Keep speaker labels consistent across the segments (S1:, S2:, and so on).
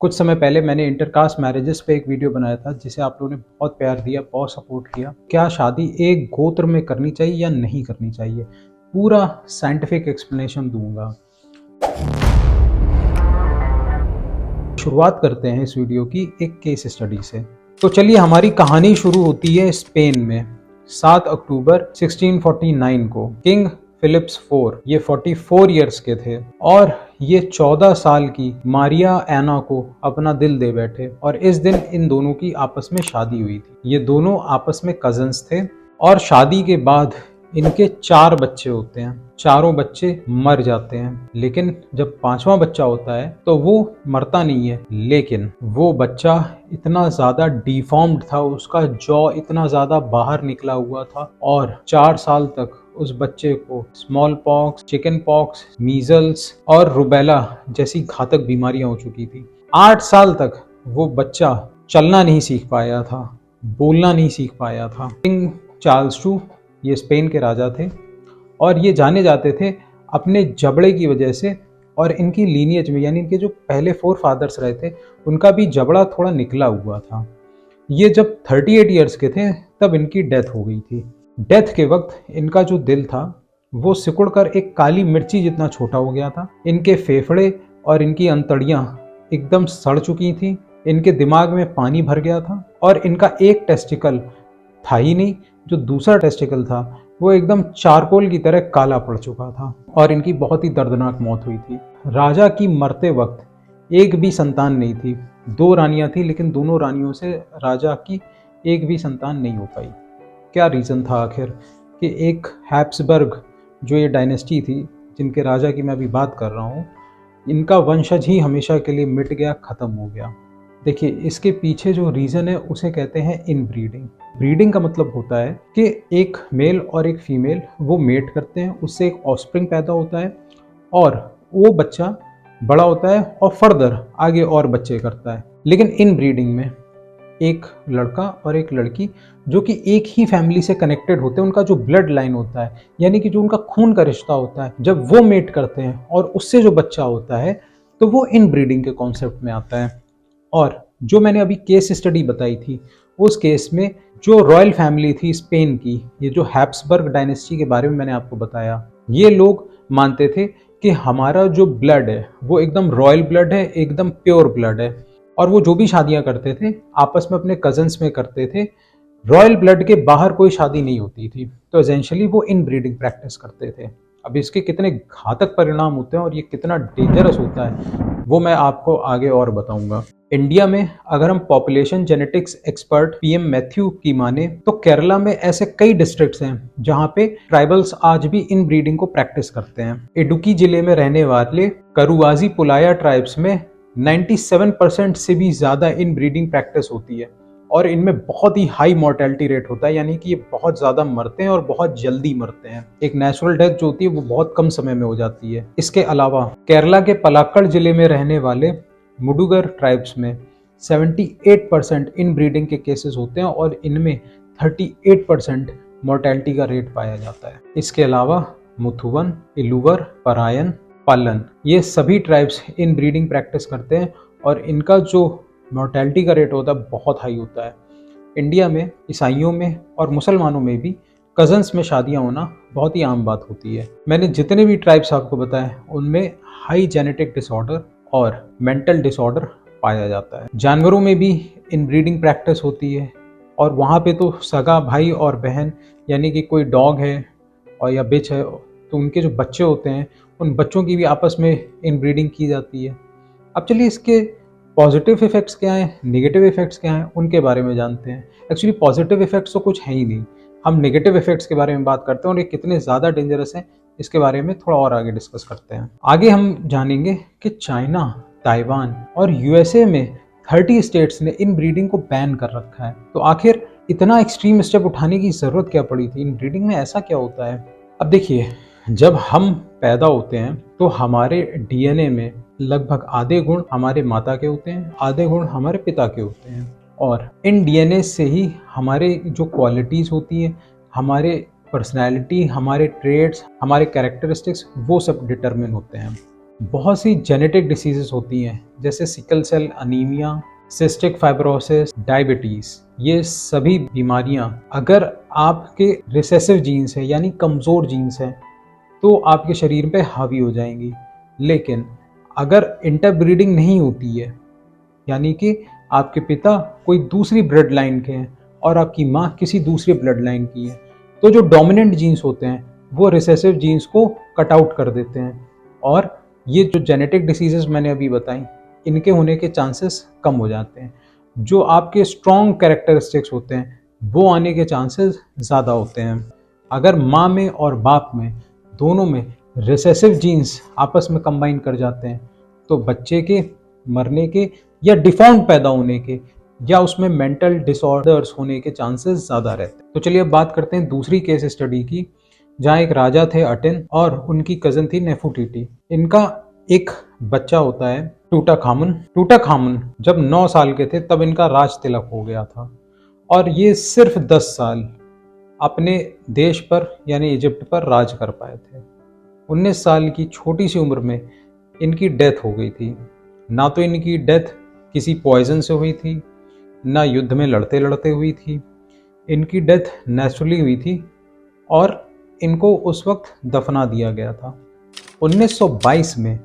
S1: कुछ समय पहले मैंने इंटरकास्ट मैरिजेस पे एक वीडियो बनाया था जिसे आप लोगों ने बहुत प्यार दिया, बहुत सपोर्ट किया। क्या शादी एक गोत्र में करनी चाहिए या नहीं करनी चाहिए, पूरा साइंटिफिक एक्सप्लेनेशन दूंगा। शुरुआत करते हैं इस वीडियो की एक केस स्टडी से। तो चलिए, हमारी कहानी शुरू होती है स्पेन में 7 अक्टूबर 1649 को। किंग फिलिप्स IV ये 44 इयर्स के थे और ये 14 साल की मारिया एना को अपना दिल दे बैठे और इस दिन इन दोनों की आपस में शादी हुई थी। ये दोनों आपस में कजन्स थे और शादी के बाद इनके 4 बच्चे होते हैं। चारों बच्चे मर जाते हैं, लेकिन जब 5वां बच्चा होता है तो वो मरता नहीं है, लेकिन वो बच्चा इतना ज्यादा डिफॉर्म्ड था, उसका जॉ इतना ज्यादा बाहर निकला हुआ था और 4 साल तक उस बच्चे को small pox, chicken pox, measles और रुबेला जैसी घातक बीमारियां हो चुकी थी। 8 साल तक वो बच्चा चलना नहीं सीख पाया था, बोलना नहीं सीख पाया था। किंग चार्ल्स II ये स्पेन के राजा थे और ये जाने जाते थे अपने जबड़े की वजह से, और इनकी लीनियज में यानी इनके जो पहले 4 फादर्स रहे थे उनका भी जबड़ा थोड़ा निकला हुआ था। ये जब 38 इयर्स के थे तब इनकी डेथ हो गई थी। डेथ के वक्त इनका जो दिल था वो सिकुड़कर एक काली मिर्ची जितना छोटा हो गया था। इनके फेफड़े और इनकी अंतड़ियां एकदम सड़ चुकी थी, इनके दिमाग में पानी भर गया था और इनका एक टेस्टिकल था ही नहीं, जो दूसरा टेस्टिकल था वो एकदम चारकोल की तरह काला पड़ चुका था और इनकी बहुत ही दर्दनाक मौत हुई थी। राजा की मरते वक्त एक भी संतान नहीं थी। 2 रानियां थी, लेकिन दोनों रानियों से राजा की एक भी संतान नहीं हो पाई। क्या रीज़न था आखिर कि एक हैब्सबर्ग जो ये डायनेस्टी थी जिनके राजा की मैं अभी बात कर रहा हूँ, इनका वंशज ही हमेशा के लिए मिट गया, ख़त्म हो गया। देखिए, इसके पीछे जो रीज़न है उसे कहते हैं इनब्रीडिंग। ब्रीडिंग का मतलब होता है कि एक मेल और एक फीमेल वो मेट करते हैं, उससे एक ऑफस्प्रिंग पैदा होता है और वो बच्चा बड़ा होता है और फर्दर आगे और बच्चे करता है। लेकिन इन ब्रीडिंग में एक लड़का और एक लड़की जो कि एक ही फैमिली से कनेक्टेड होते हैं, उनका जो ब्लड लाइन होता है यानी कि जो उनका खून का रिश्ता होता है, जब वो मेट करते हैं और उससे जो बच्चा होता है तो वो इन ब्रीडिंग के कॉन्सेप्ट में आता है। और जो मैंने अभी केस स्टडी बताई थी, उस केस में जो रॉयल फैमिली थी स्पेन की, ये जो हैब्सबर्ग डायनेस्टी के बारे में मैंने आपको बताया, ये लोग मानते थे कि हमारा जो ब्लड है वो एकदम रॉयल ब्लड है, एकदम प्योर ब्लड है। और वो जो भी शादियां करते थे आपस में अपने कजन्स में करते थे, रॉयल ब्लड के बाहर कोई शादी नहीं होती थी। तो एसेंशियली वो इन ब्रीडिंग प्रैक्टिस करते थे। अब इसके कितने घातक परिणाम होते हैं और ये कितना डेंजरस होता है वो मैं आपको आगे और बताऊंगा। इंडिया में अगर हम population genetics expert PM Matthew की माने तो केरला में ऐसे कई डिस्ट्रिक्ट्स हैं जहां पे ट्राइबल्स आज भी इन ब्रीडिंग को प्रैक्टिस करते हैं। इडुक्की जिले में रहने वाले करुवाजी पुलाया ट्राइब्स में 97% से भी ज्यादा इन ब्रीडिंग प्रैक्टिस होती है और इनमें बहुत ही हाई मोर्टेलिटी रेट होता है, यानी कि ये बहुत ज़्यादा मरते हैं और बहुत जल्दी मरते हैं। एक नेचुरल डेथ जो होती है वो बहुत कम समय में हो जाती है। इसके अलावा केरला के पलाक्कड़ जिले में रहने वाले मुडुगर ट्राइब्स में 78% इन ब्रीडिंग के केसेस होते हैं और इनमें 38% मोर्टेलिटी का रेट पाया जाता है। इसके अलावा मुथुवन, इलुवर, परायन, पालन, ये सभी ट्राइब्स इन ब्रीडिंग प्रैक्टिस करते हैं और इनका जो मोर्टेलिटी का रेट होता है बहुत हाई होता है। इंडिया में ईसाइयों में और मुसलमानों में भी कजन्स में शादियां होना बहुत ही आम बात होती है। मैंने जितने भी ट्राइब्स आपको बताए उनमें हाई जेनेटिक डिसऑर्डर और मेंटल डिसऑर्डर पाया जाता है। जानवरों में भी इन ब्रीडिंग प्रैक्टिस होती है और वहाँ पे तो सगा भाई और बहन यानी कि कोई डॉग है और या बिच है तो उनके जो बच्चे होते हैं उन बच्चों की भी आपस में इन ब्रीडिंग की जाती है। अब चलिए, इसके पॉजिटिव इफेक्ट्स क्या हैं, नेगेटिव इफेक्ट्स क्या हैं, उनके बारे में जानते हैं। एक्चुअली पॉजिटिव इफेक्ट्स तो कुछ है ही नहीं, हम नेगेटिव इफेक्ट्स के बारे में बात करते हैं और ये कितने ज़्यादा डेंजरस हैं इसके बारे में थोड़ा और आगे डिस्कस करते हैं। आगे हम जानेंगे कि चाइना, ताइवान और USA में 30 स्टेट्स ने इन ब्रीडिंग को बैन कर रखा है। तो आखिर इतना एक्सट्रीम स्टेप उठाने की ज़रूरत क्या पड़ी थी? इन ब्रीडिंग में ऐसा क्या होता है? अब देखिए, जब हम पैदा होते हैं तो हमारे DNA में लगभग आधे गुण हमारे माता के होते हैं, आधे गुण हमारे पिता के होते हैं और इन DNA से ही हमारे जो क्वालिटीज़ होती हैं, हमारे पर्सनैलिटी, हमारे ट्रेड्स, हमारे कैरेक्टरिस्टिक्स, वो सब डिटरमिन होते हैं। बहुत सी जेनेटिक डिसीजेस होती हैं जैसे sickle cell anaemia, cystic fibrosis, diabetes. ये सभी बीमारियां अगर आपके रिसेसिव जीन्स है यानी कमज़ोर जीन्स है तो आपके शरीर पे हावी हो जाएंगी। लेकिन अगर इंटरब्रीडिंग नहीं होती है यानी कि आपके पिता कोई दूसरी ब्लड लाइन के हैं और आपकी माँ किसी दूसरी ब्लड लाइन की है, तो जो डोमिनेंट जीन्स होते हैं वो रिसेसिव जीन्स को कट आउट कर देते हैं और ये जो जेनेटिक डिसीजेस मैंने अभी बताई इनके होने के चांसेस कम हो जाते हैं। जो आपके स्ट्रॉन्ग कैरेक्टरिस्टिक्स होते हैं वो आने के चांसेस ज़्यादा होते हैं। अगर माँ में और बाप में दोनों में रिसेसिव जीन्स आपस में कंबाइन कर जाते हैं तो बच्चे के मरने के या डिफॉर्म पैदा होने के या उसमें मेंटल डिसऑर्डर्स होने के चांसेस ज़्यादा रहते हैं। तो चलिए अब बात करते हैं दूसरी केस स्टडी की, जहाँ एक राजा थे अटिन और उनकी कज़न थी नेफुटिटी। इनका एक बच्चा होता है टूटाखामुन। टूटाखामुन जब 9 साल के थे तब इनका राज तिलक हो गया था और ये सिर्फ 10 साल अपने देश पर यानी इजिप्ट पर राज कर पाए थे। 19 साल की छोटी सी उम्र में इनकी डेथ हो गई थी। ना तो इनकी डेथ किसी पॉइजन से हुई थी, ना युद्ध में लड़ते लड़ते हुई थी। इनकी डेथ नेचुरली हुई थी और इनको उस वक्त दफना दिया गया था। 1922 में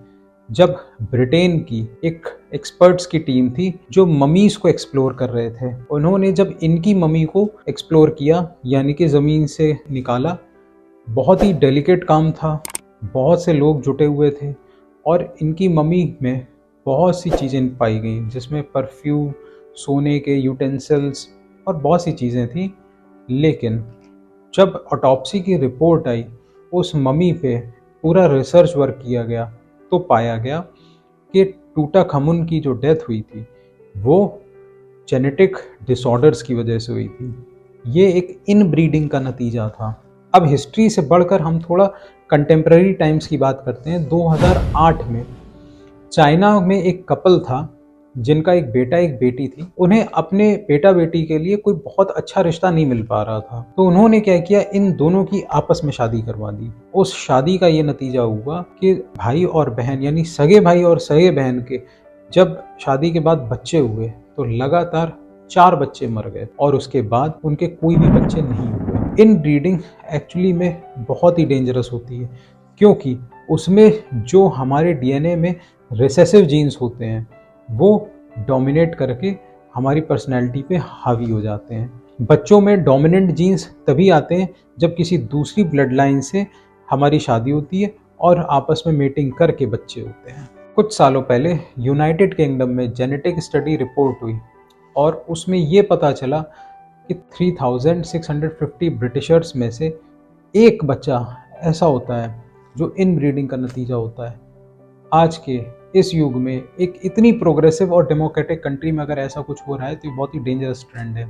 S1: जब ब्रिटेन की एक एक्सपर्ट्स की टीम थी जो ममीज को एक्सप्लोर कर रहे थे, उन्होंने जब इनकी ममी को एक्सप्लोर किया यानी कि ज़मीन से निकाला, बहुत ही डेलिकेट काम था, बहुत से लोग जुटे हुए थे और इनकी मम्मी में बहुत सी चीज़ें पाई गई जिसमें परफ्यूम, सोने के यूटेंसिल्स और बहुत सी चीज़ें थी। लेकिन जब ऑटोप्सी की रिपोर्ट आई, उस मम्मी पे पूरा रिसर्च वर्क किया गया तो पाया गया कि टूटाखामुन की जो डेथ हुई थी वो जेनेटिक डिसऑर्डर्स की वजह से हुई थी। ये एक इनब्रीडिंग का नतीजा था। अब हिस्ट्री से बढ़कर हम थोड़ा कंटेम्प्रेरी टाइम्स की बात करते हैं। 2008 में चाइना में एक कपल था जिनका एक बेटा एक बेटी थी। उन्हें अपने बेटा बेटी के लिए कोई बहुत अच्छा रिश्ता नहीं मिल पा रहा था, तो उन्होंने क्या किया, इन दोनों की आपस में शादी करवा दी। उस शादी का ये नतीजा हुआ कि भाई और बहन यानी सगे भाई और सगे बहन के जब शादी के बाद बच्चे हुए तो लगातार 4 बच्चे मर गए और उसके बाद उनके कोई भी बच्चे नहीं हुए। इन ब्रीडिंग एक्चुअली में बहुत ही डेंजरस होती है क्योंकि उसमें जो हमारे डीएनए में रिसेसिव जीन्स होते हैं वो डोमिनेट करके हमारी पर्सनैलिटी पे हावी हो जाते हैं। बच्चों में डोमिनेंट जीन्स तभी आते हैं जब किसी दूसरी ब्लड लाइन से हमारी शादी होती है और आपस में मेटिंग करके बच्चे होते हैं। कुछ सालों पहले यूनाइटेड किंगडम में जेनेटिक स्टडी रिपोर्ट हुई और उसमें ये पता चला कि 3650 ब्रिटिशर्स में से एक बच्चा ऐसा होता है जो इन ब्रीडिंग का नतीजा होता है। आज के इस युग में एक इतनी प्रोग्रेसिव और डेमोक्रेटिक कंट्री में अगर ऐसा कुछ हो रहा है तो ये बहुत ही डेंजरस ट्रेंड है।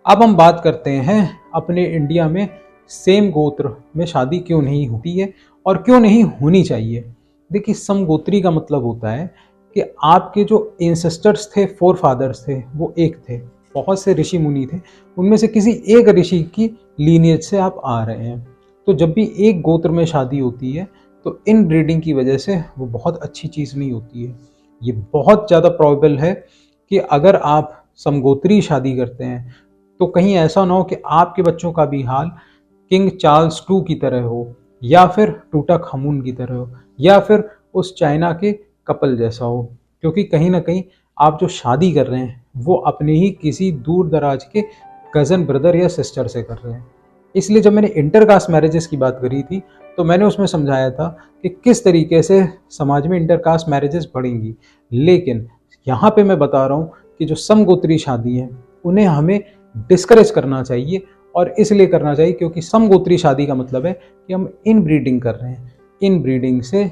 S1: अब हम बात करते हैं अपने इंडिया में सेम गोत्र में शादी क्यों नहीं होती है और क्यों नहीं होनी चाहिए। देखिए, समगोत्री का मतलब होता है कि आपके जो एंसेस्टर्स थे, फोर फादर्स थे, वो एक थे। बहुत से ऋषि मुनि थे, उनमें से किसी एक ऋषि की लीनियज से आप आ रहे हैं। तो जब भी एक गोत्र में शादी होती है तो इन ब्रीडिंग की वजह से वो बहुत अच्छी चीज़ नहीं होती है। ये बहुत ज़्यादा प्रोबेबल है कि अगर आप समगोत्री शादी करते हैं तो कहीं ऐसा ना हो कि आपके बच्चों का भी हाल किंग चार्ल्स टू की तरह हो या फिर टूटाखामुन की तरह हो या फिर उस चाइना के कपल जैसा हो, क्योंकि कहीं ना कहीं आप जो शादी कर रहे हैं वो अपने ही किसी दूर दराज के कज़न ब्रदर या सिस्टर से कर रहे हैं। इसलिए जब मैंने इंटरकास्ट मैरिजेस की बात करी थी तो मैंने उसमें समझाया था कि किस तरीके से समाज में इंटरकास्ट मैरिजेस बढ़ेंगी। लेकिन यहाँ पे मैं बता रहा हूँ कि जो समगोत्री शादी है उन्हें हमें डिस्करेज करना चाहिए और इसलिए करना चाहिए क्योंकि समगोत्री शादी का मतलब है कि हम इन ब्रीडिंग कर रहे हैं। इन ब्रीडिंग से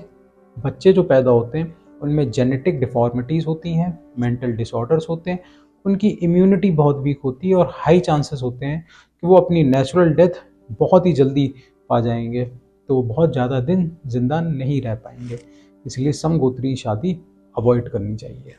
S1: बच्चे जो पैदा होते हैं उनमें जेनेटिक डिफॉर्मिटीज़ होती हैं, मेंटल डिसऑर्डर्स होते हैं, उनकी इम्यूनिटी बहुत वीक होती है और हाई चांसेस होते हैं कि वो अपनी नेचुरल डेथ बहुत ही जल्दी पा जाएंगे, तो वो बहुत ज़्यादा दिन जिंदा नहीं रह पाएंगे। इसलिए समगोत्री शादी अवॉइड करनी चाहिए।